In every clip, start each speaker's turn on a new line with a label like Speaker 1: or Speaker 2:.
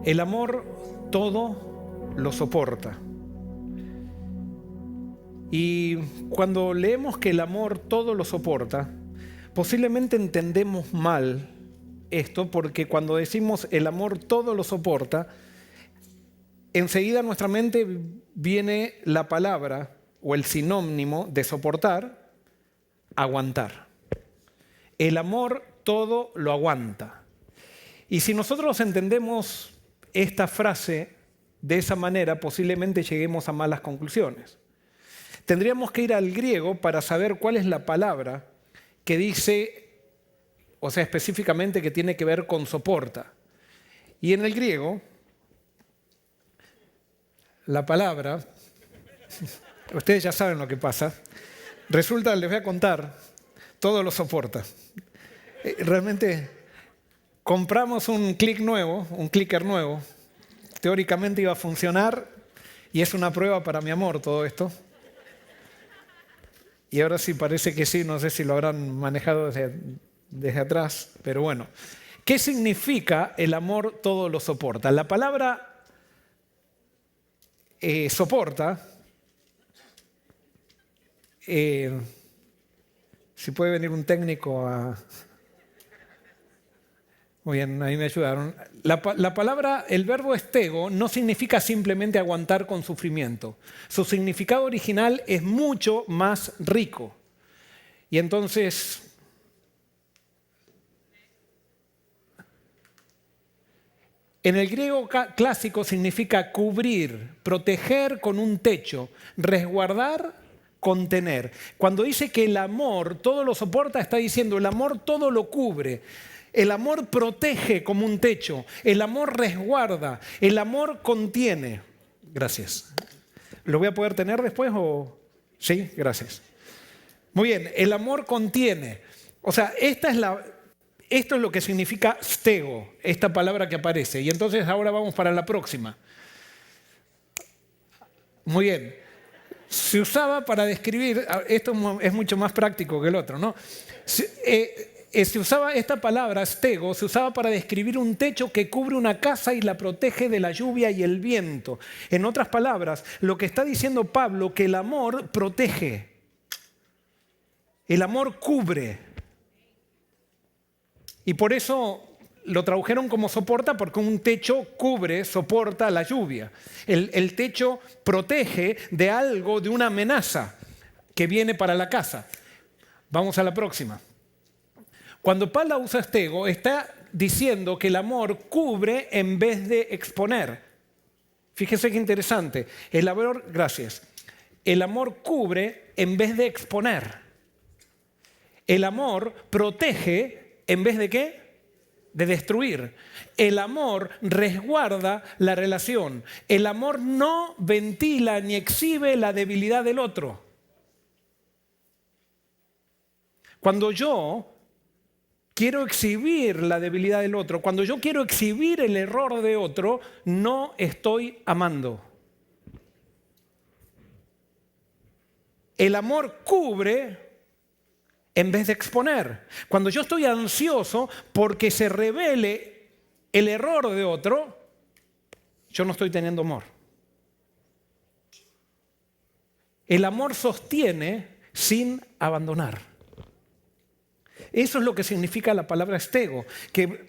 Speaker 1: El amor todo lo soporta. Y cuando leemos que el amor todo lo soporta, posiblemente entendemos mal esto, porque cuando decimos el amor todo lo soporta, enseguida a nuestra mente viene la palabra o el sinónimo de soportar, aguantar. El amor todo lo aguanta. Y si nosotros entendemos esta frase de esa manera, posiblemente lleguemos a malas conclusiones. Tendríamos que ir al griego para saber cuál es la palabra que dice, o sea, específicamente que tiene que ver con soporta. Y en el griego, la palabra, ustedes ya saben lo que pasa, resulta, les voy a contar, todo lo soporta. Realmente compramos un clicker nuevo, teóricamente iba a funcionar y es una prueba para mi amor todo esto. Y ahora sí parece que sí, no sé si lo habrán manejado desde atrás, pero bueno. ¿Qué significa el amor todo lo soporta? La palabra soporta, si puede venir un técnico a... Muy bien, ahí me ayudaron. La palabra, el verbo estego, no significa simplemente aguantar con sufrimiento. Su significado original es mucho más rico. Y entonces, en el griego clásico significa cubrir, proteger con un techo, resguardar, contener. Cuando dice que el amor todo lo soporta, está diciendo el amor todo lo cubre. El amor protege como un techo, el amor resguarda, el amor contiene. Gracias. ¿Lo voy a poder tener después o...? Sí, gracias. Muy bien, el amor contiene. O sea, esto es lo que significa stego, esta palabra que aparece. Y entonces ahora vamos para la próxima. Muy bien. Se usaba para describir, esto es mucho más práctico que el otro, ¿no? Se usaba esta palabra, stego, se usaba para describir un techo que cubre una casa y la protege de la lluvia y el viento. En otras palabras, lo que está diciendo Pablo, que el amor protege, el amor cubre. Y por eso lo tradujeron como soporta, porque un techo cubre, soporta la lluvia. El techo protege de algo, de una amenaza que viene para la casa. Vamos a la próxima. Cuando Pablo usa stego, está diciendo que el amor cubre en vez de exponer. Fíjese qué interesante. Gracias. El amor cubre en vez de exponer. El amor protege en vez de ¿qué? De destruir. El amor resguarda la relación. El amor no ventila ni exhibe la debilidad del otro. Cuando yo quiero exhibir la debilidad del otro, cuando yo quiero exhibir el error de otro, no estoy amando. El amor cubre en vez de exponer. Cuando yo estoy ansioso porque se revele el error de otro, yo no estoy teniendo amor. El amor sostiene sin abandonar. Eso es lo que significa la palabra stego, que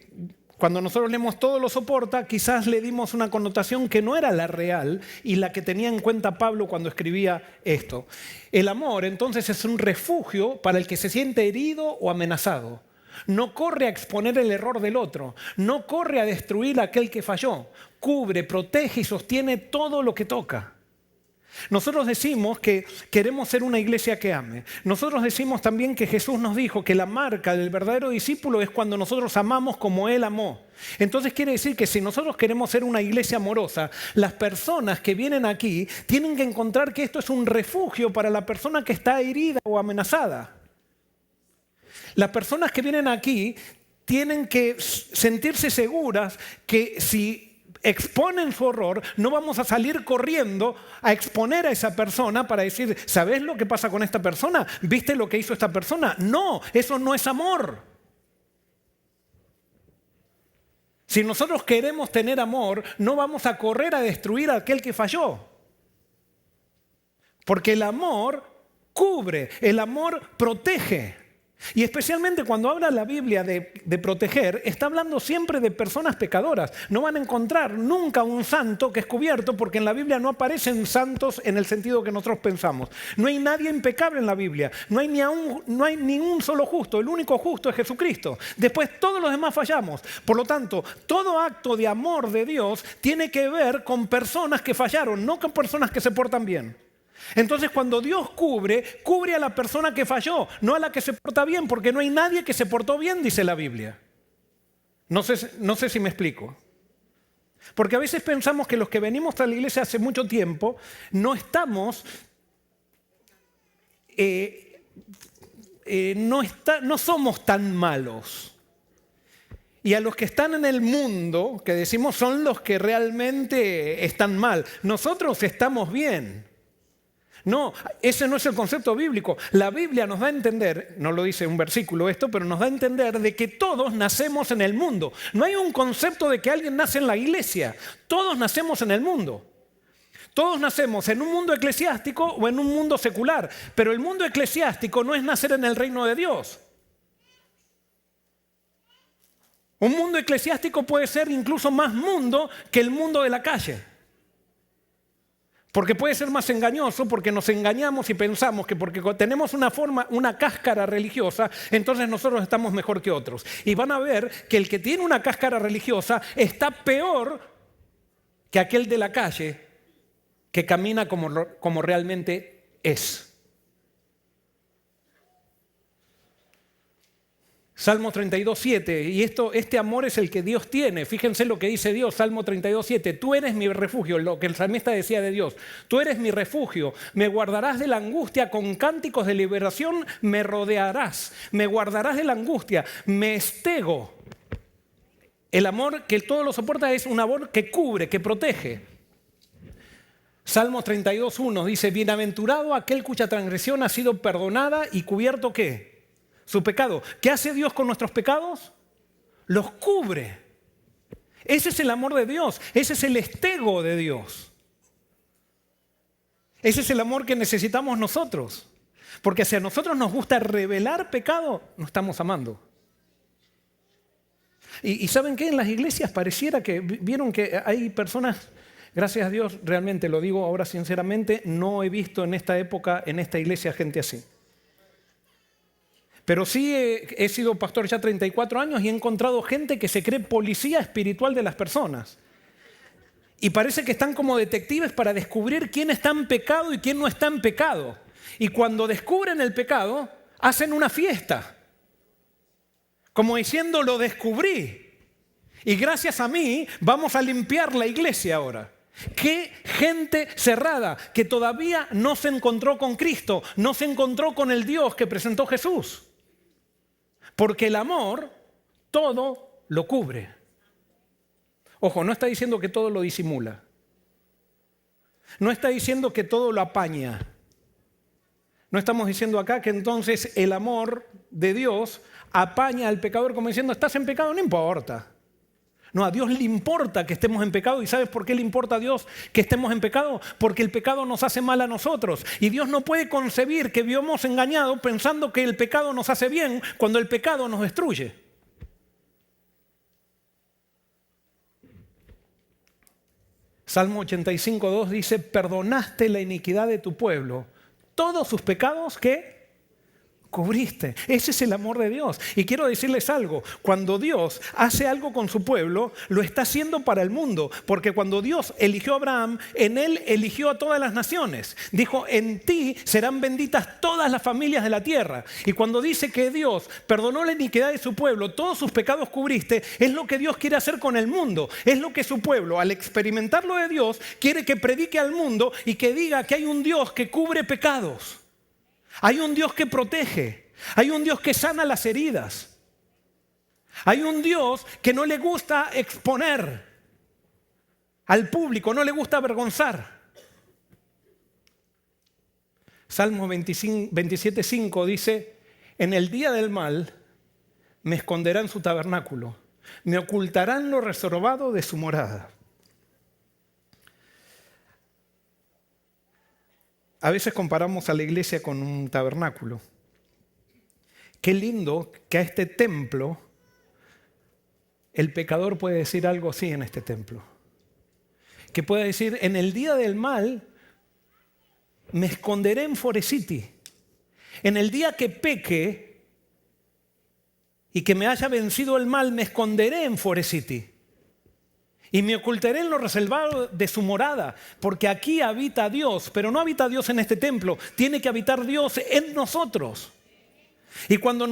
Speaker 1: cuando nosotros leemos todo lo soporta, quizás le dimos una connotación que no era la real y la que tenía en cuenta Pablo cuando escribía esto. El amor, entonces, es un refugio para el que se siente herido o amenazado. No corre a exponer el error del otro, no corre a destruir a aquel que falló. Cubre, protege y sostiene todo lo que toca. Nosotros decimos que queremos ser una iglesia que ame. Nosotros decimos también que Jesús nos dijo que la marca del verdadero discípulo es cuando nosotros amamos como Él amó. Entonces quiere decir que si nosotros queremos ser una iglesia amorosa, las personas que vienen aquí tienen que encontrar que esto es un refugio para la persona que está herida o amenazada. Las personas que vienen aquí tienen que sentirse seguras que si exponen su horror, no vamos a salir corriendo a exponer a esa persona para decir, ¿sabes lo que pasa con esta persona? ¿Viste lo que hizo esta persona? No, eso no es amor. Si nosotros queremos tener amor, no vamos a correr a destruir a aquel que falló. Porque el amor cubre, el amor protege. Y especialmente cuando habla la Biblia de proteger, está hablando siempre de personas pecadoras. No van a encontrar nunca un santo que es cubierto, porque en la Biblia no aparecen santos en el sentido que nosotros pensamos. No hay nadie impecable en la Biblia, no hay ni un solo justo, el único justo es Jesucristo. Después todos los demás fallamos. Por lo tanto, todo acto de amor de Dios tiene que ver con personas que fallaron, no con personas que se portan bien. Entonces cuando Dios cubre a la persona que falló, no a la que se porta bien, porque no hay nadie que se portó bien, dice la Biblia. No sé si me explico. Porque a veces pensamos que los que venimos a la iglesia hace mucho tiempo no estamos, no somos tan malos. Y a los que están en el mundo, que decimos, son los que realmente están mal. Nosotros estamos bien. No, ese no es el concepto bíblico. La Biblia nos da a entender, no lo dice un versículo esto, pero nos da a entender de que todos nacemos en el mundo. No hay un concepto de que alguien nace en la iglesia. Todos nacemos en el mundo. Todos nacemos en un mundo eclesiástico o en un mundo secular. Pero el mundo eclesiástico no es nacer en el reino de Dios. Un mundo eclesiástico puede ser incluso más mundo que el mundo de la calle. Porque puede ser más engañoso, porque nos engañamos y pensamos que porque tenemos una cáscara religiosa, entonces nosotros estamos mejor que otros. Y van a ver que el que tiene una cáscara religiosa está peor que aquel de la calle que camina como realmente es. Salmo 32:7, y este amor es el que Dios tiene. Fíjense lo que dice Dios, Salmo 32:7. Tú eres mi refugio, lo que el salmista decía de Dios. Tú eres mi refugio, me guardarás de la angustia, con cánticos de liberación me rodearás. Me guardarás de la angustia, me estego. El amor que todo lo soporta es un amor que cubre, que protege. Salmo 32:1 dice, bienaventurado aquel cuya transgresión ha sido perdonada y cubierto ¿qué? Su pecado. ¿Qué hace Dios con nuestros pecados? Los cubre. Ese es el amor de Dios. Ese es el estego de Dios. Ese es el amor que necesitamos nosotros. Porque si a nosotros nos gusta revelar pecado, no estamos amando. Y ¿saben qué? En las iglesias pareciera que vieron que hay personas, gracias a Dios, realmente lo digo ahora sinceramente, no he visto en esta época, en esta iglesia, gente así. Pero sí he sido pastor ya 34 años y he encontrado gente que se cree policía espiritual de las personas. Y parece que están como detectives para descubrir quién está en pecado y quién no está en pecado. Y cuando descubren el pecado, hacen una fiesta. Como diciendo, lo descubrí. Y gracias a mí vamos a limpiar la iglesia ahora. Qué gente cerrada que todavía no se encontró con Cristo, no se encontró con el Dios que presentó Jesús. Porque el amor todo lo cubre. Ojo, no está diciendo que todo lo disimula. No está diciendo que todo lo apaña. No estamos diciendo acá que entonces el amor de Dios apaña al pecador como diciendo, estás en pecado, no importa. No, a Dios le importa que estemos en pecado. ¿Y sabes por qué le importa a Dios que estemos en pecado? Porque el pecado nos hace mal a nosotros. Y Dios no puede concebir que vivamos engañados pensando que el pecado nos hace bien cuando el pecado nos destruye. Salmo 85:2 dice, perdonaste la iniquidad de tu pueblo. Todos sus pecados, ¿qué? Cubriste. Ese es el amor de Dios. Y quiero decirles algo, cuando Dios hace algo con su pueblo, lo está haciendo para el mundo, porque cuando Dios eligió a Abraham, en él eligió a todas las naciones. Dijo, en ti serán benditas todas las familias de la tierra. Y cuando dice que Dios perdonó la iniquidad de su pueblo, todos sus pecados cubriste, es lo que Dios quiere hacer con el mundo. Es lo que su pueblo, al experimentar lo de Dios, quiere que predique al mundo y que diga que hay un Dios que cubre pecados. Hay un Dios que protege, hay un Dios que sana las heridas, hay un Dios que no le gusta exponer al público, no le gusta avergonzar. Salmo 27:5 dice, en el día del mal me esconderá en su tabernáculo, me ocultarán lo reservado de su morada. A veces comparamos a la iglesia con un tabernáculo. Qué lindo que a este templo el pecador puede decir algo así en este templo. Que puede decir, en el día del mal me esconderé en Forest City. En el día que peque y que me haya vencido el mal, me esconderé en Forest City. Y me ocultaré en lo reservado de su morada, porque aquí habita Dios, pero no habita Dios en este templo, tiene que habitar Dios en nosotros. Y cuando en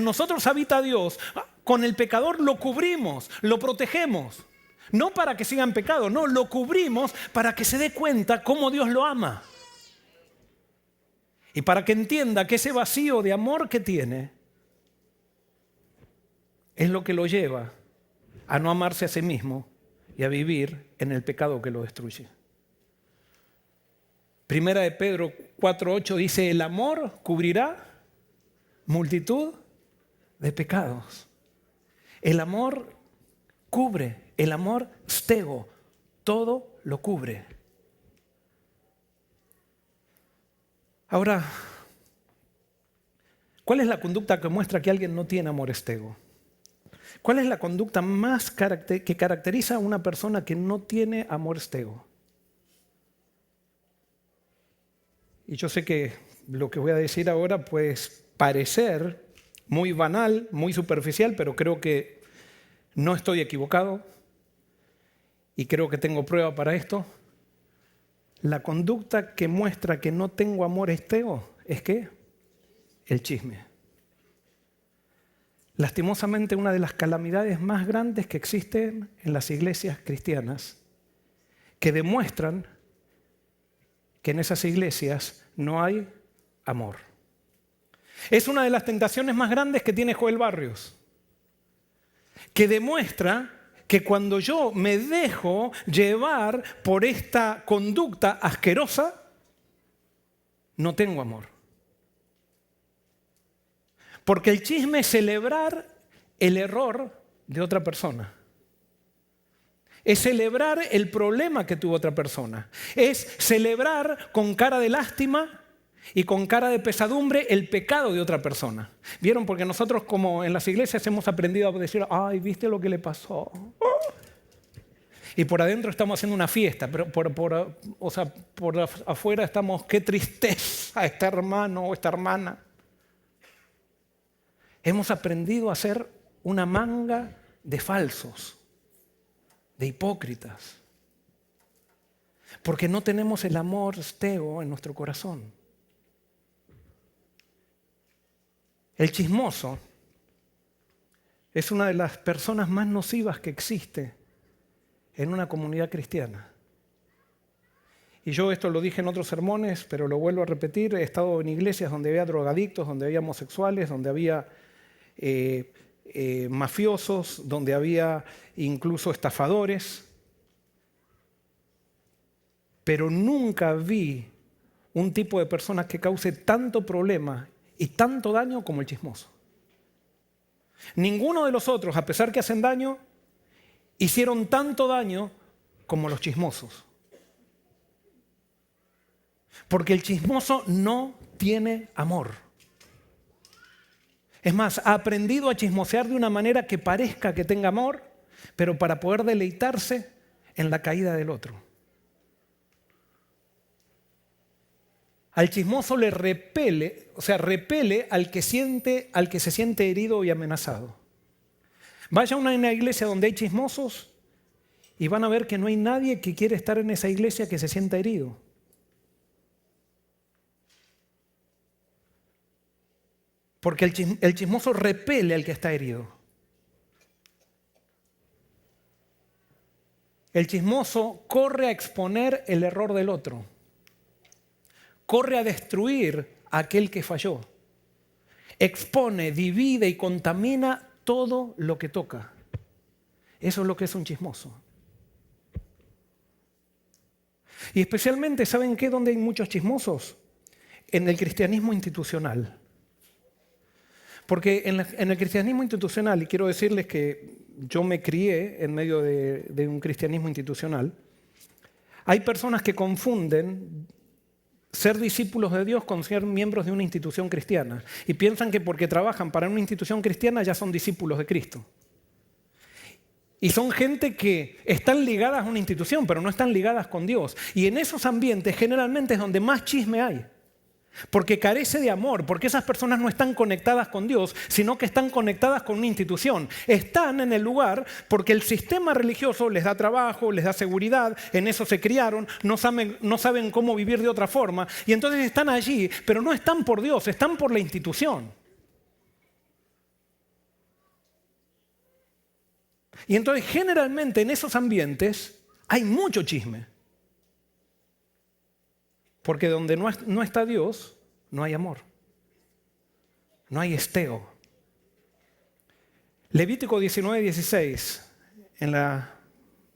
Speaker 1: nosotros habita Dios, con el pecador lo cubrimos, lo protegemos. No para que siga en pecado, no, lo cubrimos para que se dé cuenta cómo Dios lo ama. Y para que entienda que ese vacío de amor que tiene es lo que lo lleva a no amarse a sí mismo y a vivir en el pecado que lo destruye. Primera de Pedro 4:8 dice, el amor cubrirá multitud de pecados. El amor cubre, el amor stego, todo lo cubre. Ahora, ¿cuál es la conducta que muestra que alguien no tiene amor stego? ¿Cuál es la conducta más que caracteriza a una persona que no tiene amor stego? Y yo sé que lo que voy a decir ahora puede parecer muy banal, muy superficial, pero creo que no estoy equivocado y creo que tengo prueba para esto. La conducta que muestra que no tengo amor stego es ¿qué? El chisme. Lastimosamente, una de las calamidades más grandes que existen en las iglesias cristianas, que demuestran que en esas iglesias no hay amor. Es una de las tentaciones más grandes que tiene Joel Barrios, que demuestra que cuando yo me dejo llevar por esta conducta asquerosa, no tengo amor. Porque el chisme es celebrar el error de otra persona. Es celebrar el problema que tuvo otra persona. Es celebrar con cara de lástima y con cara de pesadumbre el pecado de otra persona. ¿Vieron? Porque nosotros como en las iglesias hemos aprendido a decir, ay, ¿viste lo que le pasó? Y por adentro estamos haciendo una fiesta, pero por afuera estamos, qué tristeza este hermano o esta hermana. Hemos aprendido a ser una manga de falsos, de hipócritas, porque no tenemos el amor stego en nuestro corazón. El chismoso es una de las personas más nocivas que existe en una comunidad cristiana. Y yo esto lo dije en otros sermones, pero lo vuelvo a repetir. He estado en iglesias donde había drogadictos, donde había homosexuales, donde había mafiosos, donde había incluso estafadores. Pero nunca vi un tipo de personas que cause tanto problema y tanto daño como el chismoso. Ninguno de los otros, a pesar que hacen daño, hicieron tanto daño como los chismosos. Porque el chismoso no tiene amor. Es más, ha aprendido a chismosear de una manera que parezca que tenga amor, pero para poder deleitarse en la caída del otro. Al chismoso le repele al que se siente herido y amenazado. Vaya a una iglesia donde hay chismosos y van a ver que no hay nadie que quiere estar en esa iglesia que se sienta herido. Porque el chismoso repele al que está herido. El chismoso corre a exponer el error del otro. Corre a destruir a aquel que falló. Expone, divide y contamina todo lo que toca. Eso es lo que es un chismoso. Y especialmente, ¿saben qué? ¿Dónde hay muchos chismosos? En el cristianismo institucional. Porque en el cristianismo institucional, y quiero decirles que yo me crié en medio de un cristianismo institucional, hay personas que confunden ser discípulos de Dios con ser miembros de una institución cristiana y piensan que porque trabajan para una institución cristiana ya son discípulos de Cristo. Y son gente que están ligadas a una institución, pero no están ligadas con Dios. Y en esos ambientes generalmente es donde más chisme hay. Porque carece de amor, porque esas personas no están conectadas con Dios, sino que están conectadas con una institución. Están en el lugar porque el sistema religioso les da trabajo, les da seguridad, en eso se criaron, no saben cómo vivir de otra forma. Y entonces están allí, pero no están por Dios, están por la institución. Y entonces generalmente en esos ambientes hay mucho chisme. Porque donde no está Dios, no hay amor. No hay esteo. Levítico 19:16, en la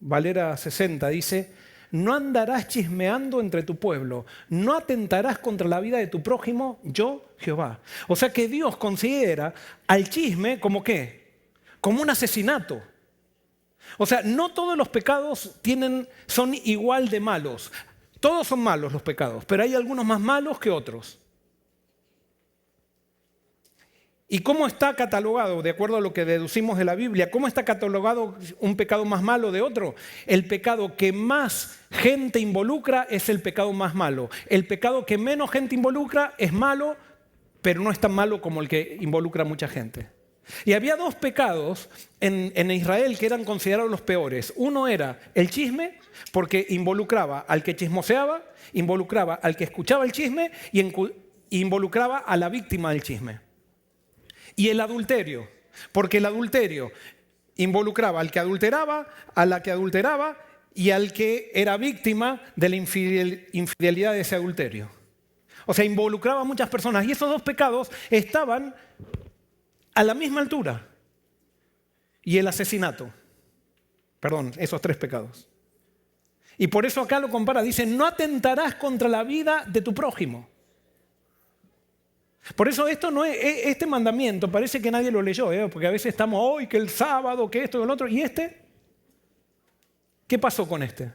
Speaker 1: Valera 60, dice: no andarás chismeando entre tu pueblo, no atentarás contra la vida de tu prójimo, yo Jehová. O sea que Dios considera al chisme como ¿qué? Como un asesinato. O sea, no todos los pecados son igual de malos. Todos son malos los pecados, pero hay algunos más malos que otros. ¿Y cómo está catalogado, de acuerdo a lo que deducimos de la Biblia, cómo está catalogado un pecado más malo de otro? El pecado que más gente involucra es el pecado más malo. El pecado que menos gente involucra es malo, pero no es tan malo como el que involucra a mucha gente. Y había dos pecados en Israel que eran considerados los peores. Uno era el chisme, porque involucraba al que chismoseaba, involucraba al que escuchaba el chisme y involucraba a la víctima del chisme. Y el adulterio, porque el adulterio involucraba al que adulteraba, a la que adulteraba y al que era víctima de la infidelidad de ese adulterio. O sea, involucraba a muchas personas y esos dos pecados estaban a la misma altura. Y el asesinato. Perdón, esos tres pecados. Y por eso acá lo compara, dice: no atentarás contra la vida de tu prójimo. Por eso este mandamiento parece que nadie lo leyó, porque a veces estamos hoy, que el sábado, que esto y lo otro. ¿Y este? ¿Qué pasó con este?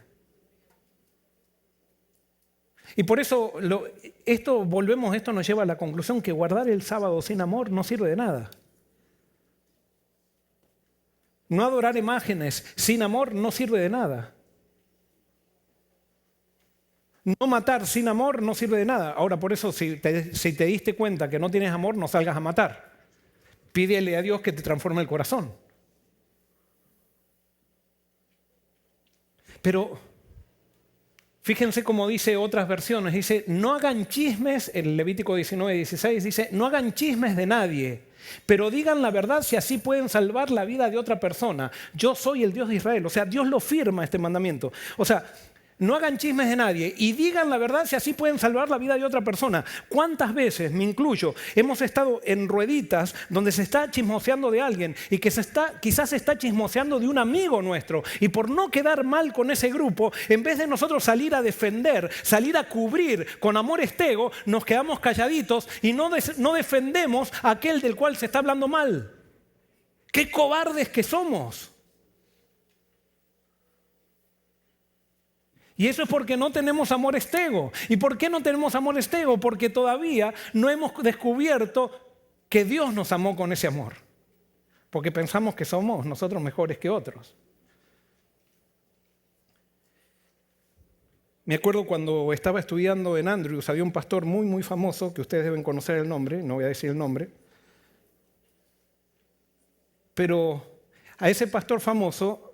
Speaker 1: Y por eso esto nos lleva a la conclusión que guardar el sábado sin amor no sirve de nada. No adorar imágenes sin amor no sirve de nada. No matar sin amor no sirve de nada. Ahora, por eso, si te diste cuenta que no tienes amor, no salgas a matar. Pídele a Dios que te transforme el corazón. Pero fíjense cómo dice otras versiones. Dice: no hagan chismes, en Levítico 19:16 dice: no hagan chismes de nadie, pero digan la verdad si así pueden salvar la vida de otra persona. Yo soy el Dios de Israel. O sea, Dios lo firma este mandamiento. O sea, no hagan chismes de nadie y digan la verdad si así pueden salvar la vida de otra persona. ¿Cuántas veces, me incluyo, hemos estado en rueditas donde se está chismoseando de alguien y que quizás se está chismoseando de un amigo nuestro? Y por no quedar mal con ese grupo, en vez de nosotros salir a defender, salir a cubrir con amor estego, nos quedamos calladitos y no defendemos a aquel del cual se está hablando mal. ¡Qué cobardes que somos! Y eso es porque no tenemos amor estego. ¿Y por qué no tenemos amor estego? Porque todavía no hemos descubierto que Dios nos amó con ese amor. Porque pensamos que somos nosotros mejores que otros. Me acuerdo cuando estaba estudiando en Andrews, había un pastor muy, muy famoso, que ustedes deben conocer el nombre, no voy a decir el nombre. Pero a ese pastor famoso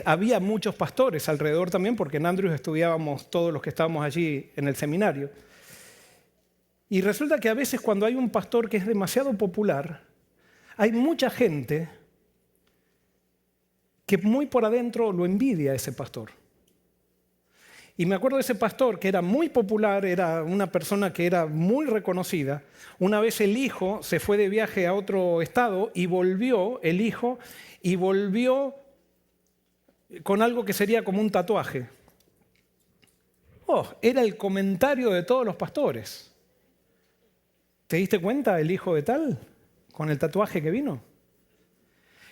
Speaker 1: había muchos pastores alrededor también, porque en Andrews estudiábamos todos los que estábamos allí en el seminario. Y resulta que a veces cuando hay un pastor que es demasiado popular, hay mucha gente que muy por adentro lo envidia a ese pastor. Y me acuerdo de ese pastor que era muy popular, era una persona que era muy reconocida. Una vez el hijo se fue de viaje a otro estado y volvió con algo que sería como un tatuaje. Era el comentario de todos los pastores. ¿Te diste cuenta el hijo de tal con el tatuaje que vino?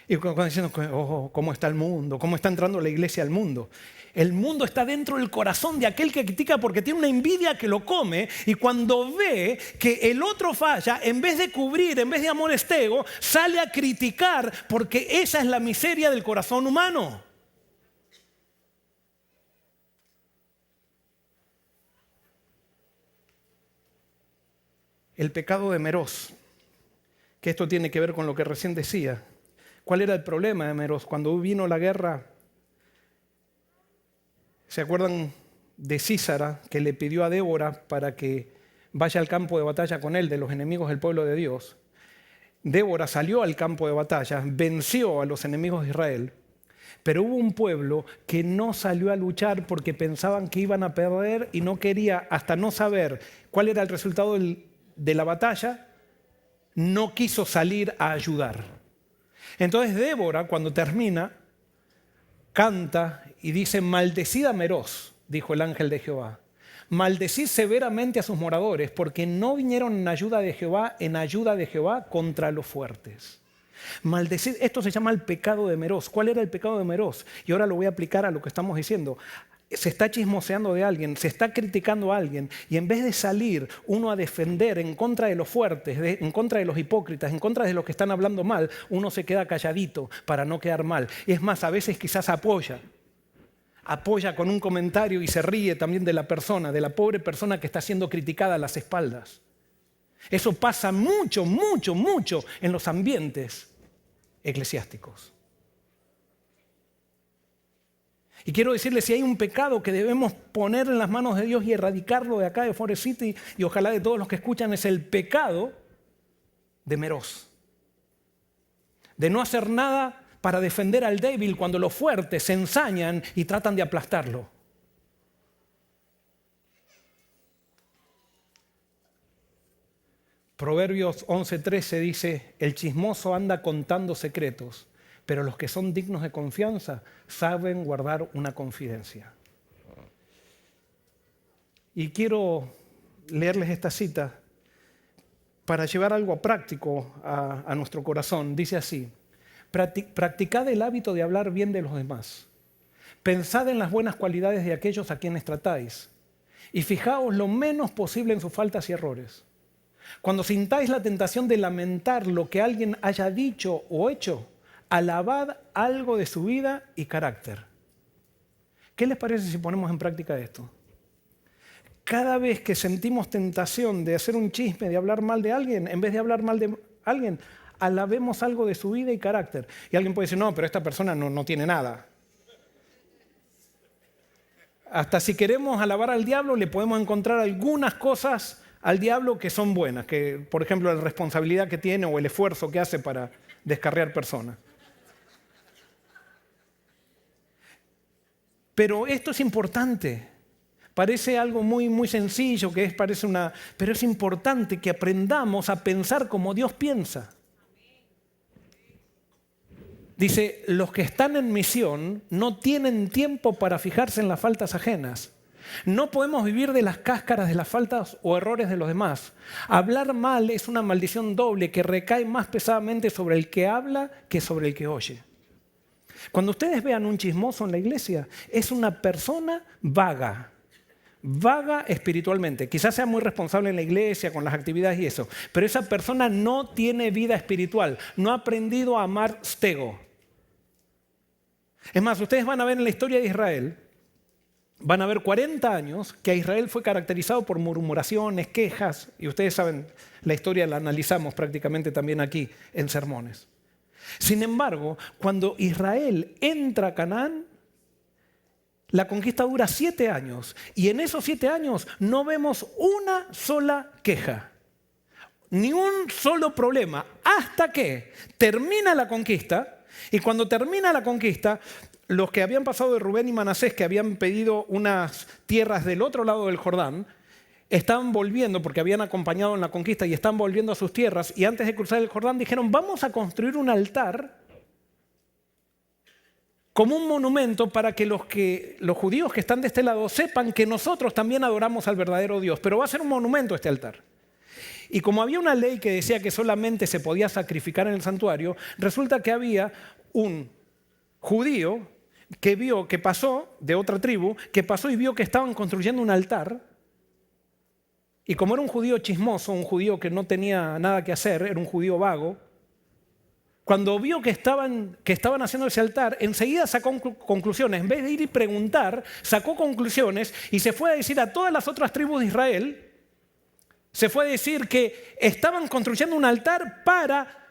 Speaker 1: Y cuando diciendo, oh, ¿cómo está el mundo? ¿Cómo está entrando la iglesia al mundo? El mundo está dentro del corazón de aquel que critica porque tiene una envidia que lo come, y cuando ve que el otro falla, en vez de cubrir, en vez de amor estego, sale a criticar, porque esa es la miseria del corazón humano. El pecado de Meroz, que esto tiene que ver con lo que recién decía. ¿Cuál era el problema de Meroz? Cuando vino la guerra, ¿se acuerdan de Císara, que le pidió a Débora para que vaya al campo de batalla con él, de los enemigos del pueblo de Dios? Débora salió al campo de batalla, venció a los enemigos de Israel, pero hubo un pueblo que no salió a luchar porque pensaban que iban a perder y no quería, hasta no saber cuál era el resultado de la batalla, no quiso salir a ayudar. Entonces Débora, cuando termina, canta y dice: maldecid a Meroz, dijo el ángel de Jehová. Maldecid severamente a sus moradores, porque no vinieron en ayuda de Jehová contra los fuertes. Maldecid, esto se llama el pecado de Meroz. ¿Cuál era el pecado de Meroz? Y ahora lo voy a aplicar a lo que estamos diciendo. Se está chismoseando de alguien, se está criticando a alguien, y en vez de salir uno a defender en contra de los fuertes, en contra de los hipócritas, en contra de los que están hablando mal, uno se queda calladito para no quedar mal. Y es más, a veces quizás apoya con un comentario y se ríe también de la persona, de la pobre persona que está siendo criticada a las espaldas. Eso pasa mucho, mucho, mucho en los ambientes eclesiásticos. Y quiero decirles, si hay un pecado que debemos poner en las manos de Dios y erradicarlo de acá de Forest City, y ojalá de todos los que escuchan, es el pecado de Meroz. De no hacer nada para defender al débil cuando los fuertes se ensañan y tratan de aplastarlo. Proverbios 11:13 dice: el chismoso anda contando secretos, pero los que son dignos de confianza saben guardar una confidencia. Y quiero leerles esta cita para llevar algo práctico a nuestro corazón. Dice así: practicad el hábito de hablar bien de los demás. Pensad en las buenas cualidades de aquellos a quienes tratáis y fijaos lo menos posible en sus faltas y errores. Cuando sintáis la tentación de lamentar lo que alguien haya dicho o hecho, alabad algo de su vida y carácter. ¿Qué les parece si ponemos en práctica esto? Cada vez que sentimos tentación de hacer un chisme, de hablar mal de alguien, en vez de hablar mal de alguien, alabemos algo de su vida y carácter. Y alguien puede decir: no, pero esta persona no tiene nada. Hasta si queremos alabar al diablo, le podemos encontrar algunas cosas al diablo que son buenas, que, por ejemplo, la responsabilidad que tiene o el esfuerzo que hace para descarriar personas. Pero esto es importante. Parece algo muy, muy sencillo, pero es importante que aprendamos a pensar como Dios piensa. Dice: los que están en misión no tienen tiempo para fijarse en las faltas ajenas. No podemos vivir de las cáscaras de las faltas o errores de los demás. Hablar mal es una maldición doble que recae más pesadamente sobre el que habla que sobre el que oye. Cuando ustedes vean un chismoso en la iglesia, es una persona vaga espiritualmente. Quizás sea muy responsable en la iglesia, con las actividades y eso, pero esa persona no tiene vida espiritual, no ha aprendido a amar stego. Es más, ustedes van a ver en la historia de Israel, van a ver 40 años que a Israel fue caracterizado por murmuraciones, quejas, y ustedes saben, la historia la analizamos prácticamente también aquí en sermones. Sin embargo, cuando Israel entra a Canaán, la conquista dura 7 años, y en esos 7 años no vemos una sola queja, ni un solo problema, hasta que termina la conquista. Y cuando termina la conquista, los que habían pasado de Rubén y Manasés, que habían pedido unas tierras del otro lado del Jordán, estaban volviendo, porque habían acompañado en la conquista y están volviendo a sus tierras, y antes de cruzar el Jordán dijeron: vamos a construir un altar como un monumento para que los judíos que están de este lado sepan que nosotros también adoramos al verdadero Dios, pero va a ser un monumento este altar. Y como había una ley que decía que solamente se podía sacrificar en el santuario, resulta que había un judío que vio que pasó, de otra tribu, que pasó y vio que estaban construyendo un altar. Y como era un judío chismoso, un judío que no tenía nada que hacer, era un judío vago, cuando vio que estaban haciendo ese altar, enseguida sacó conclusiones. En vez de ir y preguntar, sacó conclusiones y se fue a decir a todas las otras tribus de Israel, se fue a decir que estaban construyendo un altar para,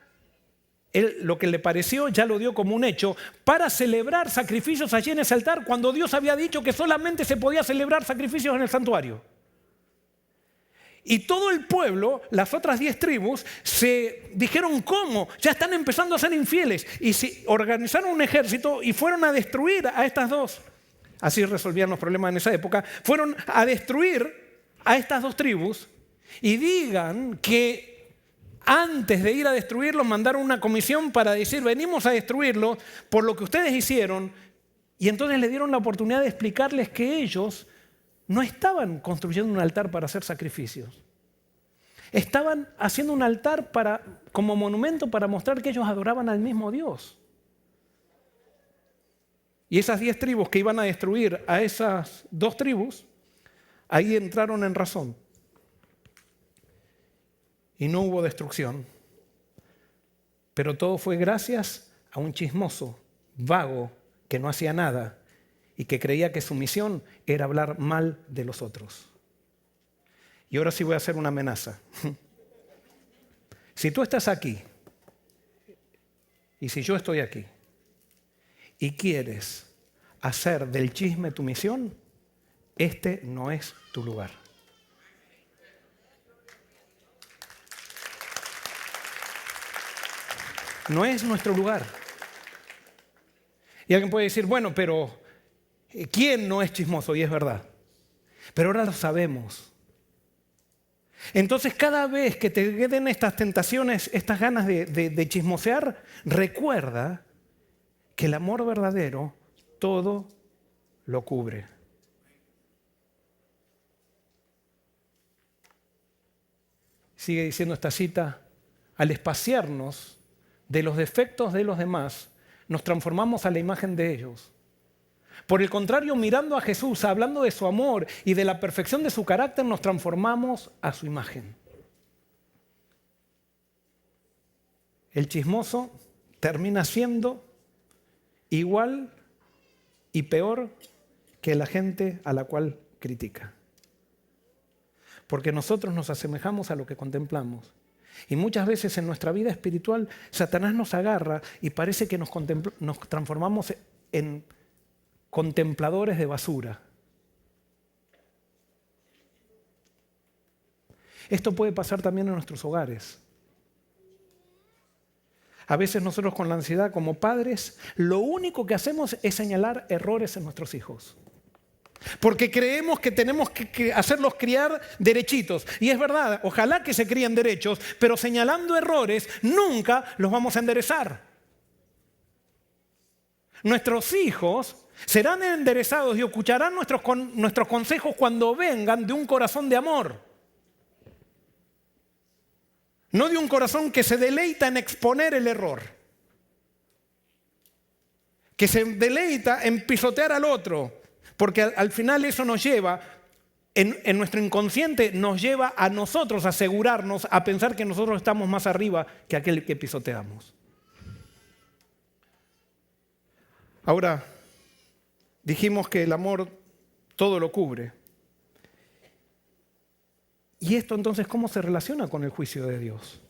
Speaker 1: él, lo que le pareció, ya lo dio como un hecho, para celebrar sacrificios allí en ese altar, cuando Dios había dicho que solamente se podía celebrar sacrificios en el santuario. Y todo el pueblo, las otras 10 tribus, se dijeron, ¿cómo? Ya están empezando a ser infieles. Y se organizaron un ejército y fueron a destruir a estas dos. Así resolvían los problemas en esa época. Fueron a destruir a estas 2 tribus y digan que antes de ir a destruirlos mandaron una comisión para decir, venimos a destruirlos por lo que ustedes hicieron. Y entonces le dieron la oportunidad de explicarles que ellos no estaban construyendo un altar para hacer sacrificios. Estaban haciendo un altar como monumento para mostrar que ellos adoraban al mismo Dios. Y esas 10 tribus que iban a destruir a esas 2 tribus, ahí entraron en razón. Y no hubo destrucción. Pero todo fue gracias a un chismoso, vago, que no hacía nada y que creía que su misión era hablar mal de los otros. Y ahora sí voy a hacer una amenaza. Si tú estás aquí, y si yo estoy aquí, y quieres hacer del chisme tu misión, este no es tu lugar. No es nuestro lugar. Y alguien puede decir, bueno, pero ¿quién no es chismoso? Y es verdad. Pero ahora lo sabemos. Entonces, cada vez que te queden estas tentaciones, estas ganas de chismosear, recuerda que el amor verdadero todo lo cubre. Sigue diciendo esta cita, al espaciarnos de los defectos de los demás, nos transformamos a la imagen de ellos. Por el contrario, mirando a Jesús, hablando de su amor y de la perfección de su carácter, nos transformamos a su imagen. El chismoso termina siendo igual y peor que la gente a la cual critica. Porque nosotros nos asemejamos a lo que contemplamos. Y muchas veces en nuestra vida espiritual, Satanás nos agarra y parece que nos transformamos en contempladores de basura. Esto puede pasar también en nuestros hogares. A veces nosotros con la ansiedad como padres, lo único que hacemos es señalar errores en nuestros hijos. Porque creemos que tenemos que hacerlos criar derechitos. Y es verdad, ojalá que se críen derechos, pero señalando errores nunca los vamos a enderezar. Nuestros hijos serán enderezados y escucharán nuestros consejos cuando vengan de un corazón de amor. No de un corazón que se deleita en exponer el error. Que se deleita en pisotear al otro. Porque al final eso nos lleva, en nuestro inconsciente, nos lleva a nosotros a asegurarnos, a pensar que nosotros estamos más arriba que aquel que pisoteamos. Ahora, dijimos que el amor todo lo cubre. ¿Y esto entonces cómo se relaciona con el juicio de Dios?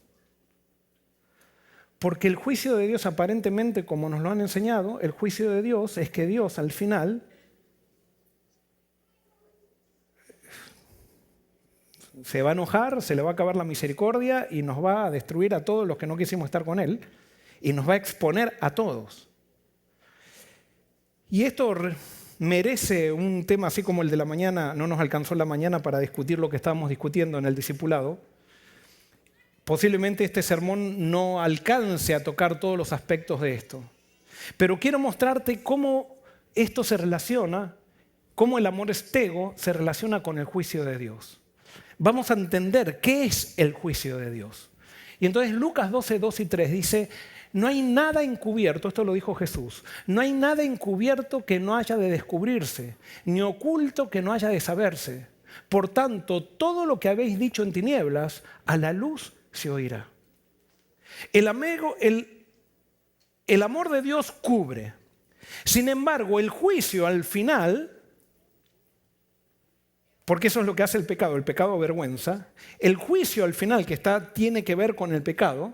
Speaker 1: Porque el juicio de Dios aparentemente, como nos lo han enseñado, el juicio de Dios es que Dios al final se va a enojar, se le va a acabar la misericordia y nos va a destruir a todos los que no quisimos estar con Él y nos va a exponer a todos. Y esto merece un tema así como el de la mañana, no nos alcanzó la mañana para discutir lo que estábamos discutiendo en el discipulado. Posiblemente este sermón no alcance a tocar todos los aspectos de esto. Pero quiero mostrarte cómo esto se relaciona, cómo el amor estego se relaciona con el juicio de Dios. vamos a entender qué es el juicio de Dios. Y entonces Lucas 12, 2 y 3 dice, no hay nada encubierto, esto lo dijo Jesús, no hay nada encubierto que no haya de descubrirse, ni oculto que no haya de saberse. Por tanto, todo lo que habéis dicho en tinieblas, a la luz se oirá. El amor de Dios cubre. Sin embargo, el juicio al final, porque eso es lo que hace el pecado avergüenza, el juicio al final que tiene que ver con el pecado,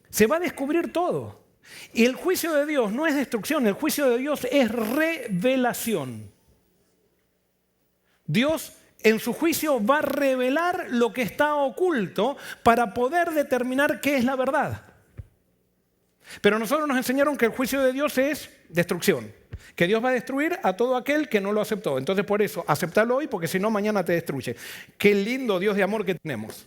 Speaker 1: se va a descubrir todo. Y el juicio de Dios no es destrucción, el juicio de Dios es revelación. Dios en su juicio va a revelar lo que está oculto para poder determinar qué es la verdad. Pero nosotros nos enseñaron que el juicio de Dios es destrucción, que Dios va a destruir a todo aquel que no lo aceptó. Entonces por eso, acéptalo hoy porque si no mañana te destruye. Qué lindo Dios de amor que tenemos.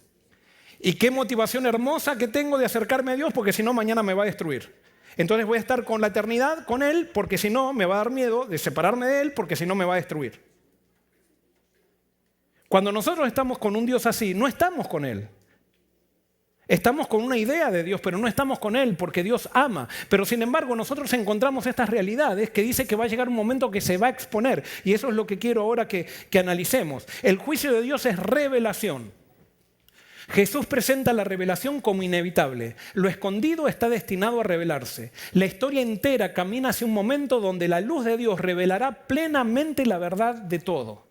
Speaker 1: Y qué motivación hermosa que tengo de acercarme a Dios porque si no mañana me va a destruir. Entonces voy a estar con la eternidad con Él porque si no me va a dar miedo de separarme de Él porque si no me va a destruir. Cuando nosotros estamos con un Dios así, no estamos con Él. Estamos con una idea de Dios, pero no estamos con Él porque Dios ama. Pero sin embargo, nosotros encontramos estas realidades que dice que va a llegar un momento que se va a exponer. Y eso es lo que quiero ahora que analicemos. El juicio de Dios es revelación. Jesús presenta la revelación como inevitable. Lo escondido está destinado a revelarse. La historia entera camina hacia un momento donde la luz de Dios revelará plenamente la verdad de todo.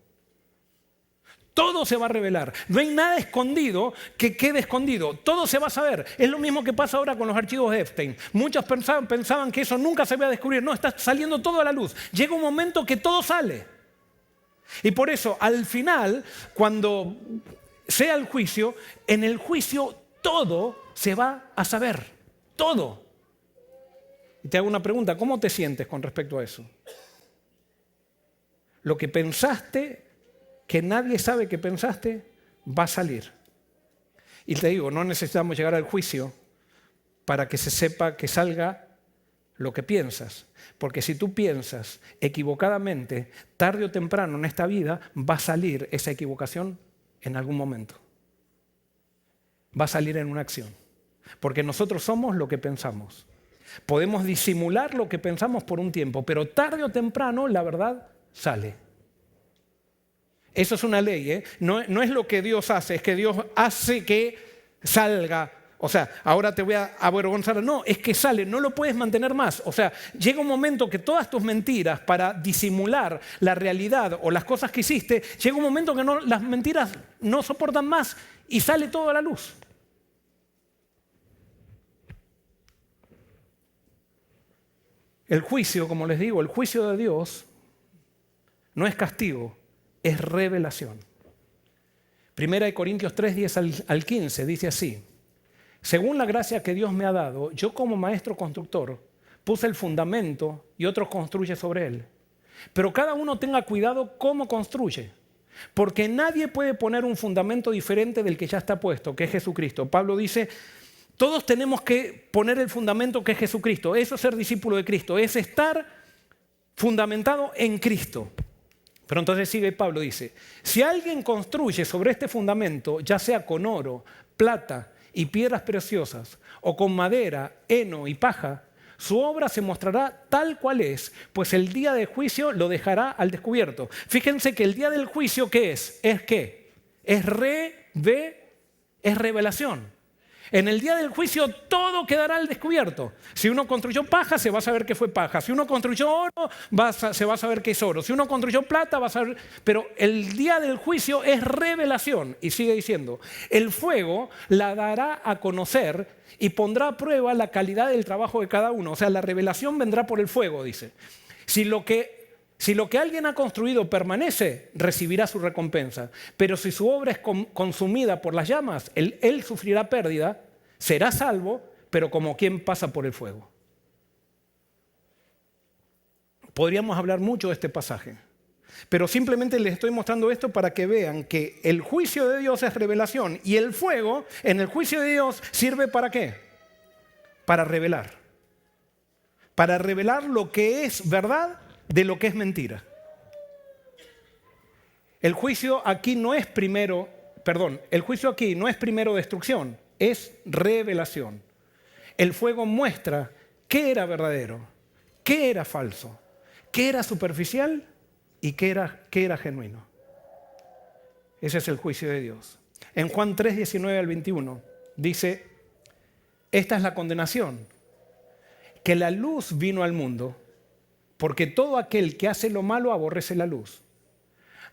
Speaker 1: Todo se va a revelar. No hay nada escondido que quede escondido. Todo se va a saber. Es lo mismo que pasa ahora con los archivos de Epstein. Muchos pensaban que eso nunca se iba a descubrir. No, está saliendo todo a la luz. Llega un momento que todo sale. Y por eso, al final, cuando sea el juicio, en el juicio todo se va a saber. Todo. Y te hago una pregunta. ¿Cómo te sientes con respecto a eso? Lo que pensaste, que nadie sabe que pensaste, va a salir. Y te digo, no necesitamos llegar al juicio para que se sepa que salga lo que piensas. Porque si tú piensas equivocadamente, tarde o temprano en esta vida, va a salir esa equivocación en algún momento. Va a salir en una acción. Porque nosotros somos lo que pensamos. Podemos disimular lo que pensamos por un tiempo, pero tarde o temprano la verdad sale. Eso es una ley, ¿eh? No es lo que Dios hace, es que Dios hace que salga. O sea, ahora te voy a avergonzar. No, es que sale, no lo puedes mantener más. O sea, llega un momento que todas tus mentiras para disimular la realidad o las cosas que hiciste, llega un momento que las mentiras no soportan más y sale todo a la luz. El juicio, como les digo, el juicio de Dios no es castigo, es revelación. 1 Corintios 3, 10 al 15 dice así: según la gracia que Dios me ha dado, yo como maestro constructor puse el fundamento y otro construye sobre él. Pero cada uno tenga cuidado cómo construye, porque nadie puede poner un fundamento diferente del que ya está puesto, que es Jesucristo. Pablo dice, todos tenemos que poner el fundamento que es Jesucristo. Eso es ser discípulo de Cristo, es estar fundamentado en Cristo. Pero entonces sigue Pablo, dice, si alguien construye sobre este fundamento, ya sea con oro, plata y piedras preciosas, o con madera, heno y paja, su obra se mostrará tal cual es, pues el día del juicio lo dejará al descubierto. Fíjense que el día del juicio, ¿qué es? ¿Es qué? Es revelación. En el día del juicio todo quedará al descubierto. Si uno construyó paja, se va a saber que fue paja. Si uno construyó oro, se va a saber que es oro. Si uno construyó plata, va a saber... Pero el día del juicio es revelación. Y sigue diciendo, el fuego la dará a conocer y pondrá a prueba la calidad del trabajo de cada uno. O sea, la revelación vendrá por el fuego, dice. Si lo que alguien ha construido permanece, recibirá su recompensa. Pero si su obra es consumida por las llamas, él sufrirá pérdida, será salvo, pero como quien pasa por el fuego. Podríamos hablar mucho de este pasaje, pero simplemente les estoy mostrando esto para que vean que el juicio de Dios es revelación y el fuego en el juicio de Dios sirve ¿para qué? Para revelar. Para revelar lo que es verdad de lo que es mentira. El juicio aquí no es primero el juicio aquí no es primero destrucción, es revelación. El fuego muestra qué era verdadero, qué era falso, qué era superficial y qué era genuino. Ese es el juicio de Dios. En Juan 3, 19 al 21 dice, esta es la condenación, que la luz vino al mundo, porque todo aquel que hace lo malo aborrece la luz.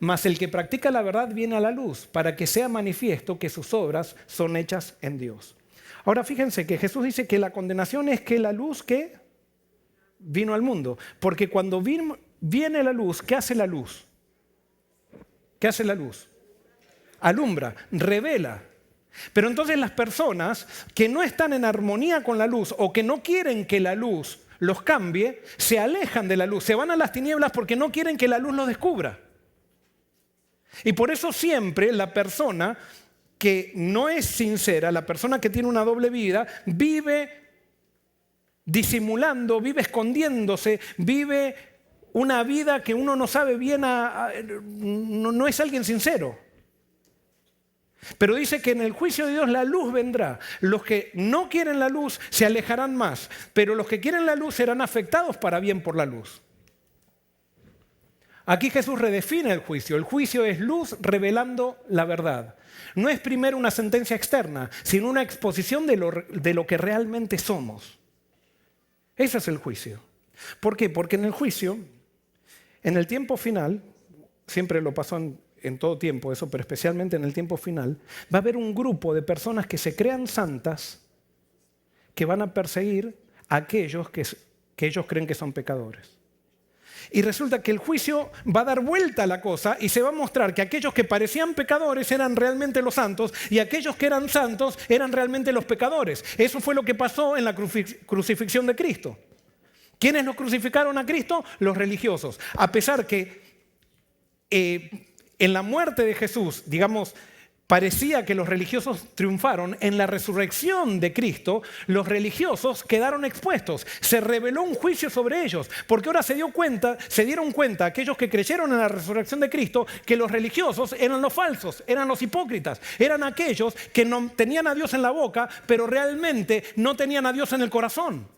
Speaker 1: Mas el que practica la verdad viene a la luz, para que sea manifiesto que sus obras son hechas en Dios. Ahora fíjense que Jesús dice que la condenación es que la luz que vino al mundo. Porque cuando viene la luz, ¿qué hace la luz? ¿Qué hace la luz? Alumbra, revela. Pero entonces las personas que no están en armonía con la luz o que no quieren que la luz los cambie, se alejan de la luz, se van a las tinieblas porque no quieren que la luz los descubra. Y por eso siempre la persona que no es sincera, la persona que tiene una doble vida, vive disimulando, vive escondiéndose, vive una vida que uno no sabe bien, no es alguien sincero. Pero dice que en el juicio de Dios la luz vendrá. Los que no quieren la luz se alejarán más, pero los que quieren la luz serán afectados para bien por la luz. Aquí Jesús redefine el juicio. El juicio es luz revelando la verdad. No es primero una sentencia externa, sino una exposición de lo que realmente somos. Ese es el juicio. ¿Por qué? Porque en el juicio, en el tiempo final, siempre lo pasó en todo tiempo eso, pero especialmente en el tiempo final, va a haber un grupo de personas que se crean santas que van a perseguir a aquellos que ellos creen que son pecadores. Y resulta que el juicio va a dar vuelta a la cosa y se va a mostrar que aquellos que parecían pecadores eran realmente los santos y aquellos que eran santos eran realmente los pecadores. Eso fue lo que pasó en la crucifixión de Cristo. ¿Quiénes lo crucificaron a Cristo? Los religiosos. A pesar que en la muerte de Jesús, digamos, parecía que los religiosos triunfaron, en la resurrección de Cristo, los religiosos quedaron expuestos. Se reveló un juicio sobre ellos, porque ahora se dieron cuenta aquellos que creyeron en la resurrección de Cristo, que los religiosos eran los falsos, eran los hipócritas, eran aquellos que no tenían a Dios en la boca, pero realmente no tenían a Dios en el corazón.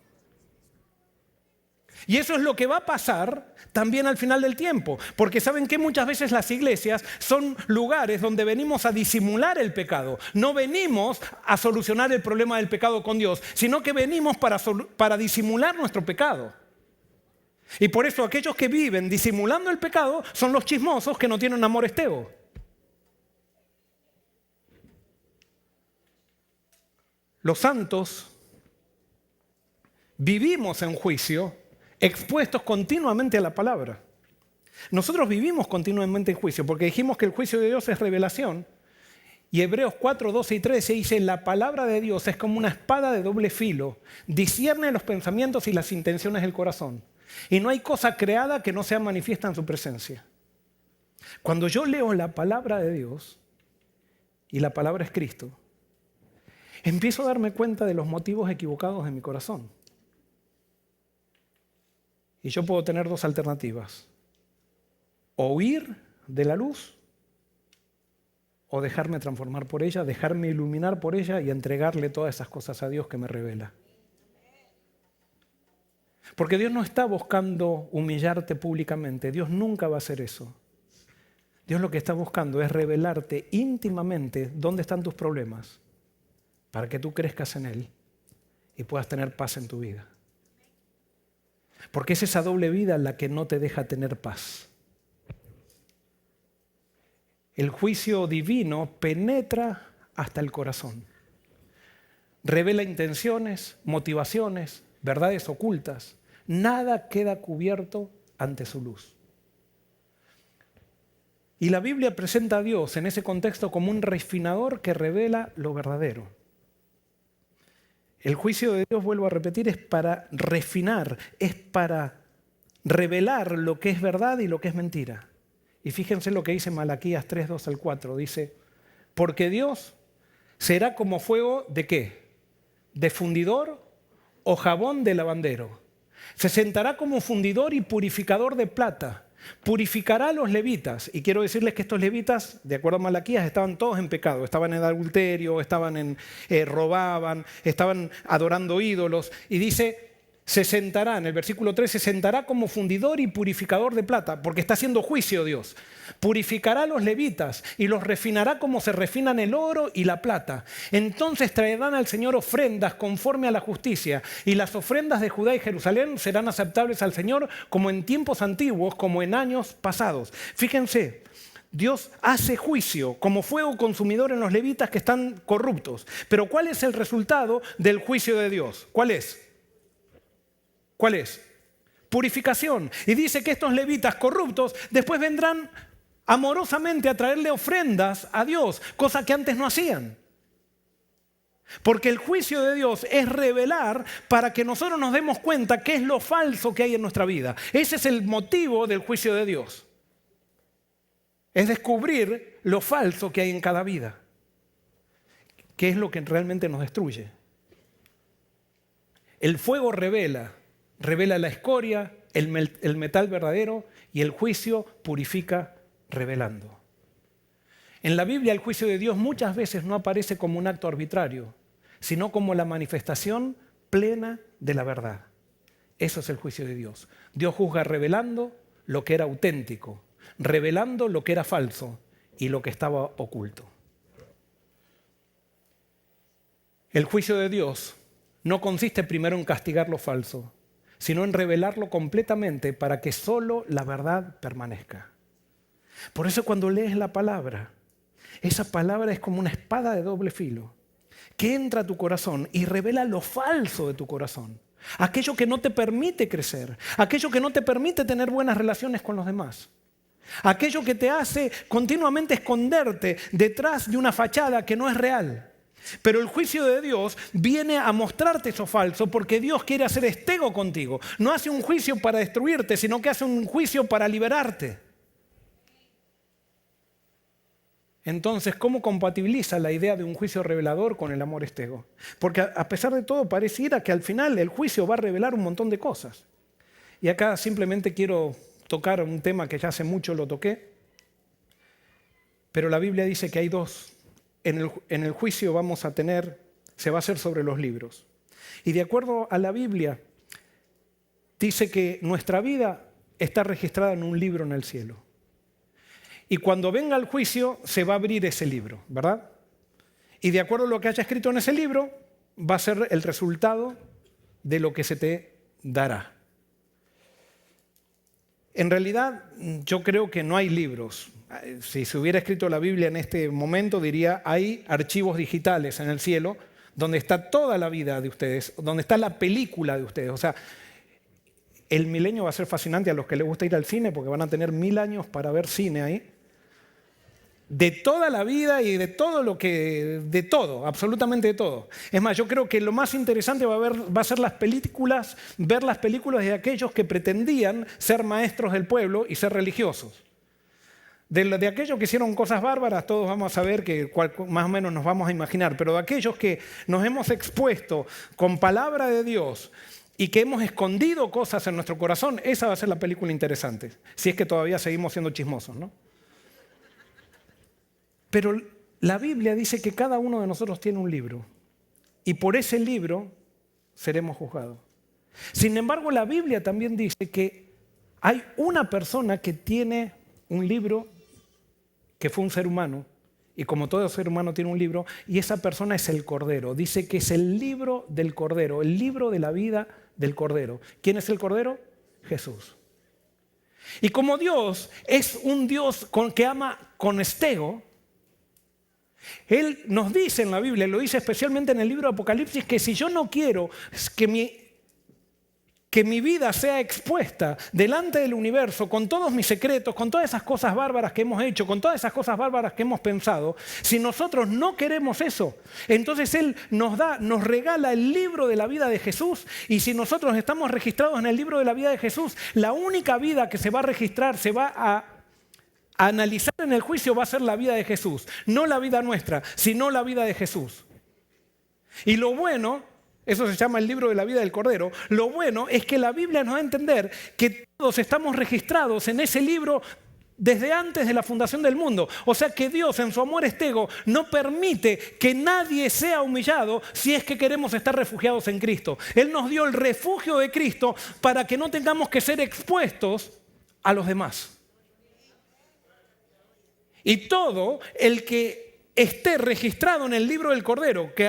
Speaker 1: Y eso es lo que va a pasar también al final del tiempo. Porque saben que muchas veces las iglesias son lugares donde venimos a disimular el pecado. No venimos a solucionar el problema del pecado con Dios, sino que venimos para disimular nuestro pecado. Y por eso aquellos que viven disimulando el pecado son los chismosos que no tienen amor esteo. Los santos vivimos en juicio, expuestos continuamente a la palabra. Nosotros vivimos continuamente en juicio, porque dijimos que el juicio de Dios es revelación. Y Hebreos 4, 12 y 13 dice, la palabra de Dios es como una espada de doble filo, discierne los pensamientos y las intenciones del corazón. Y no hay cosa creada que no sea manifiesta en su presencia. Cuando yo leo la palabra de Dios, y la palabra es Cristo, empiezo a darme cuenta de los motivos equivocados de mi corazón. Y yo puedo tener dos alternativas. O huir de la luz o dejarme transformar por ella, dejarme iluminar por ella y entregarle todas esas cosas a Dios que me revela. Porque Dios no está buscando humillarte públicamente. Dios nunca va a hacer eso. Dios lo que está buscando es revelarte íntimamente dónde están tus problemas para que tú crezcas en Él y puedas tener paz en tu vida. Porque es esa doble vida la que no te deja tener paz. El juicio divino penetra hasta el corazón. Revela intenciones, motivaciones, verdades ocultas. Nada queda cubierto ante su luz. Y la Biblia presenta a Dios en ese contexto como un refinador que revela lo verdadero. El juicio de Dios, vuelvo a repetir, es para refinar, es para revelar lo que es verdad y lo que es mentira. Y fíjense lo que dice Malaquías 3, 2 al 4. Dice, porque Dios será como fuego ¿de qué? ¿De fundidor o jabón de lavandero? Se sentará como fundidor y purificador de plata. Purificará a los levitas. Y quiero decirles que estos levitas, de acuerdo a Malaquías, estaban todos en pecado. Estaban en adulterio, robaban, estaban adorando ídolos. Y dice, se sentará, en el versículo 3, se sentará como fundidor y purificador de plata, porque está haciendo juicio Dios. Purificará a los levitas y los refinará como se refinan el oro y la plata. Entonces traerán al Señor ofrendas conforme a la justicia, y las ofrendas de Judá y Jerusalén serán aceptables al Señor como en tiempos antiguos, como en años pasados. Fíjense, Dios hace juicio como fuego consumidor en los levitas que están corruptos. Pero ¿cuál es el resultado del juicio de Dios? ¿Cuál es? ¿Cuál es? Purificación. Y dice que estos levitas corruptos después vendrán amorosamente a traerle ofrendas a Dios, cosa que antes no hacían. Porque el juicio de Dios es revelar para que nosotros nos demos cuenta qué es lo falso que hay en nuestra vida. Ese es el motivo del juicio de Dios. Es descubrir lo falso que hay en cada vida. ¿Qué es lo que realmente nos destruye? El fuego revela la escoria, el metal verdadero, y el juicio purifica revelando. En la Biblia el juicio de Dios muchas veces no aparece como un acto arbitrario, sino como la manifestación plena de la verdad. Eso es el juicio de Dios. Dios juzga revelando lo que era auténtico, revelando lo que era falso y lo que estaba oculto. El juicio de Dios no consiste primero en castigar lo falso, sino en revelarlo completamente para que solo la verdad permanezca. Por eso cuando lees la palabra, esa palabra es como una espada de doble filo, que entra a tu corazón y revela lo falso de tu corazón. Aquello que no te permite crecer, aquello que no te permite tener buenas relaciones con los demás. Aquello que te hace continuamente esconderte detrás de una fachada que no es real. Pero el juicio de Dios viene a mostrarte eso falso porque Dios quiere hacer estego contigo. No hace un juicio para destruirte, sino que hace un juicio para liberarte. Entonces, ¿cómo compatibiliza la idea de un juicio revelador con el amor estego? Porque a pesar de todo pareciera que al final el juicio va a revelar un montón de cosas. Y acá simplemente quiero tocar un tema que ya hace mucho lo toqué, pero la Biblia dice que hay dos. En el juicio se va a hacer sobre los libros. Y de acuerdo a la Biblia, dice que nuestra vida está registrada en un libro en el cielo. Y cuando venga el juicio, se va a abrir ese libro, ¿verdad? Y de acuerdo a lo que haya escrito en ese libro, va a ser el resultado de lo que se te dará. En realidad, yo creo que no hay libros. Si se hubiera escrito la Biblia en este momento, diría, hay archivos digitales en el cielo donde está toda la vida de ustedes, donde está la película de ustedes. O sea, el milenio va a ser fascinante a los que les gusta ir al cine porque van a tener 1000 años para ver cine ahí. De toda la vida y de todo, absolutamente de todo. Es más, yo creo que lo más interesante va a ser ver las películas de aquellos que pretendían ser maestros del pueblo y ser religiosos. De aquellos que hicieron cosas bárbaras, todos vamos a ver que más o menos nos vamos a imaginar, pero de aquellos que nos hemos expuesto con palabra de Dios y que hemos escondido cosas en nuestro corazón, esa va a ser la película interesante, si es que todavía seguimos siendo chismosos, ¿no? Pero la Biblia dice que cada uno de nosotros tiene un libro y por ese libro seremos juzgados. Sin embargo, la Biblia también dice que hay una persona que tiene un libro que fue un ser humano y como todo ser humano tiene un libro y esa persona es el Cordero. Dice que es el libro del Cordero, el libro de la vida del Cordero. ¿Quién es el Cordero? Jesús. Y como Dios es un Dios que ama con estego, Él nos dice en la Biblia, lo dice especialmente en el libro de Apocalipsis, que si yo no quiero que mi vida sea expuesta delante del universo con todos mis secretos, con todas esas cosas bárbaras que hemos hecho, con todas esas cosas bárbaras que hemos pensado, si nosotros no queremos eso, entonces Él nos regala el libro de la vida de Jesús y si nosotros estamos registrados en el libro de la vida de Jesús, la única vida que se va a registrar, se va a analizar en el juicio va a ser la vida de Jesús, no la vida nuestra, sino la vida de Jesús. Y lo bueno, eso se llama el libro de la vida del Cordero, lo bueno es que la Biblia nos da a entender que todos estamos registrados en ese libro desde antes de la fundación del mundo. O sea que Dios, en su amor estego, no permite que nadie sea humillado si es que queremos estar refugiados en Cristo. Él nos dio el refugio de Cristo para que no tengamos que ser expuestos a los demás. Y todo el que esté registrado en el libro del Cordero, que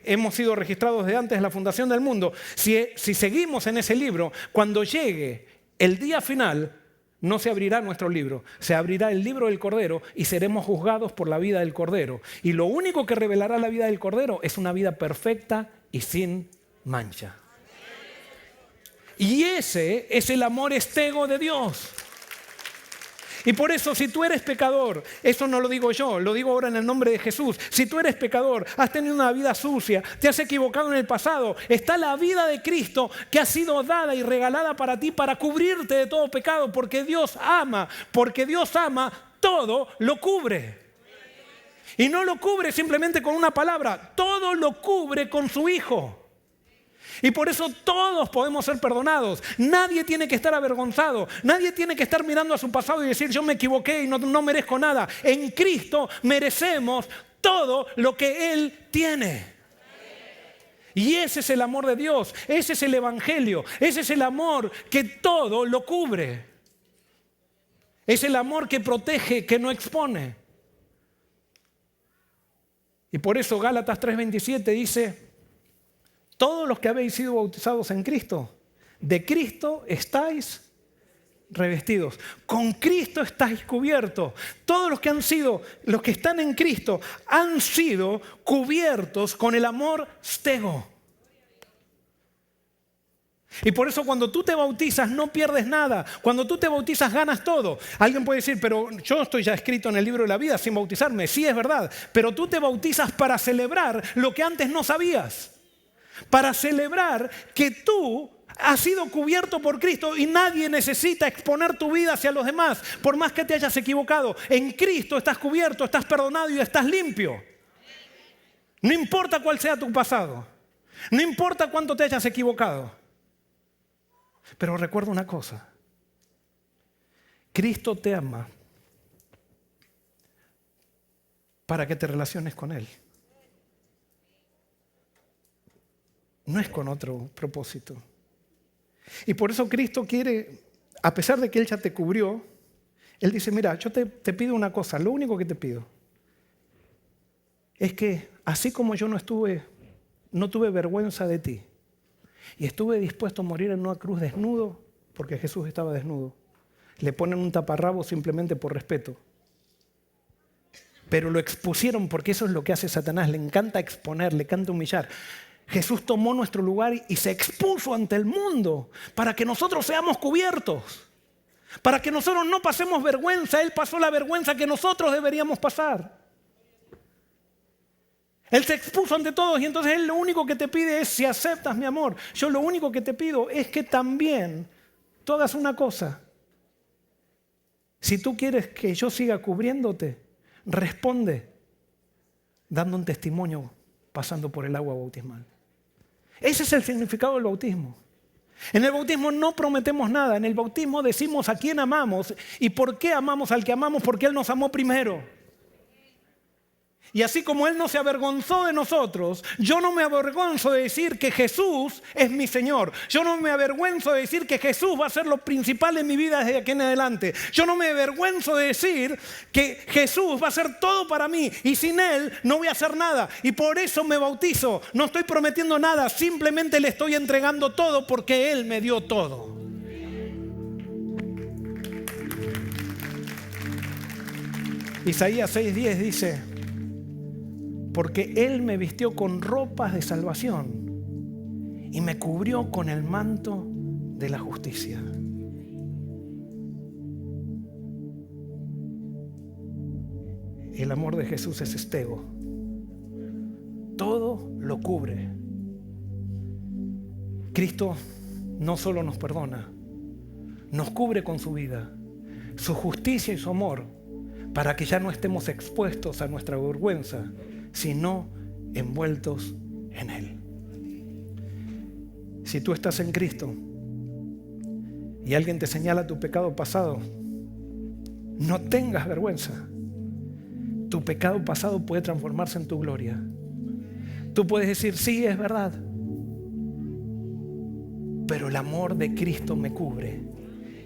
Speaker 1: hemos sido registrados desde antes de la fundación del mundo, si seguimos en ese libro, cuando llegue el día final, no se abrirá nuestro libro, se abrirá el libro del Cordero y seremos juzgados por la vida del Cordero. Y lo único que revelará la vida del Cordero es una vida perfecta y sin mancha. Y ese es el amor estego de Dios. Y por eso, si tú eres pecador, eso no lo digo yo, lo digo ahora en el nombre de Jesús. Si tú eres pecador, has tenido una vida sucia, te has equivocado en el pasado, está la vida de Cristo que ha sido dada y regalada para ti para cubrirte de todo pecado, porque Dios ama, todo lo cubre. Y no lo cubre simplemente con una palabra, todo lo cubre con su Hijo. Y por eso todos podemos ser perdonados. Nadie tiene que estar avergonzado. Nadie tiene que estar mirando a su pasado y decir yo me equivoqué y no merezco nada. En Cristo merecemos todo lo que Él tiene. Y ese es el amor de Dios. Ese es el Evangelio. Ese es el amor que todo lo cubre. Es el amor que protege, que no expone. Y por eso Gálatas 3:27 dice: todos los que habéis sido bautizados en Cristo, de Cristo estáis revestidos. Con Cristo estáis cubiertos. Todos los que están en Cristo, han sido cubiertos con el amor stego. Y por eso cuando tú te bautizas no pierdes nada. Cuando tú te bautizas ganas todo. Alguien puede decir, pero yo estoy ya escrito en el libro de la vida sin bautizarme. Sí, es verdad. Pero tú te bautizas para celebrar lo que antes no sabías. Para celebrar que tú has sido cubierto por Cristo y nadie necesita exponer tu vida hacia los demás, por más que te hayas equivocado. En Cristo estás cubierto, estás perdonado y estás limpio. No importa cuál sea tu pasado, no importa cuánto te hayas equivocado. Pero recuerda una cosa, Cristo te ama para que te relaciones con Él. No es con otro propósito. Y por eso Cristo quiere, a pesar de que Él ya te cubrió, Él dice, mira, yo te pido una cosa, lo único que te pido es que así como yo no tuve vergüenza de ti y estuve dispuesto a morir en una cruz desnudo, porque Jesús estaba desnudo, le ponen un taparrabo simplemente por respeto. Pero lo expusieron porque eso es lo que hace Satanás, le encanta exponer, le encanta humillar. Jesús tomó nuestro lugar y se expuso ante el mundo para que nosotros seamos cubiertos, para que nosotros no pasemos vergüenza. Él pasó la vergüenza que nosotros deberíamos pasar. Él se expuso ante todos y entonces Él lo único que te pide es si aceptas mi amor. Yo lo único que te pido es que también tú hagas una cosa. Si tú quieres que yo siga cubriéndote, responde dando un testimonio pasando por el agua bautismal. Ese es el significado del bautismo. En el bautismo no prometemos nada. En el bautismo decimos a quién amamos y por qué amamos al que amamos, porque Él nos amó primero. Y así como Él no se avergonzó de nosotros, yo no me avergonzo de decir que Jesús es mi Señor. Yo no me avergüenzo de decir que Jesús va a ser lo principal en mi vida desde aquí en adelante. Yo no me avergüenzo de decir que Jesús va a ser todo para mí y sin Él no voy a hacer nada. Y por eso me bautizo. No estoy prometiendo nada, simplemente le estoy entregando todo porque Él me dio todo. Isaías 6:10 dice: porque Él me vistió con ropas de salvación y me cubrió con el manto de la justicia. El amor de Jesús es stego. Todo lo cubre. Cristo no solo nos perdona, nos cubre con su vida, su justicia y su amor, para que ya no estemos expuestos a nuestra vergüenza, sino envueltos en Él. Si tú estás en Cristo, y alguien te señala tu pecado pasado, no tengas vergüenza. Tu pecado pasado puede transformarse en tu gloria. Tú puedes decir, sí, es verdad, pero el amor de Cristo me cubre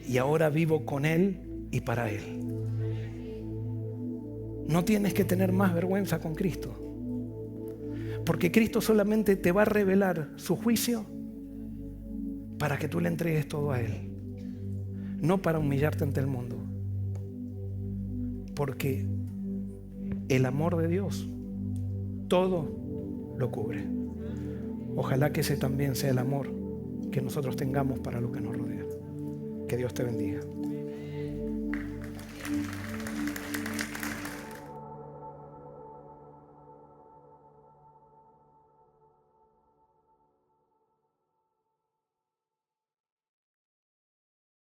Speaker 1: y ahora vivo con Él y para Él. No tienes que tener más vergüenza con Cristo, porque Cristo solamente te va a revelar su juicio para que tú le entregues todo a Él, no para humillarte ante el mundo, porque el amor de Dios todo lo cubre. Ojalá que ese también sea el amor que nosotros tengamos para lo que nos rodea. Que Dios te bendiga.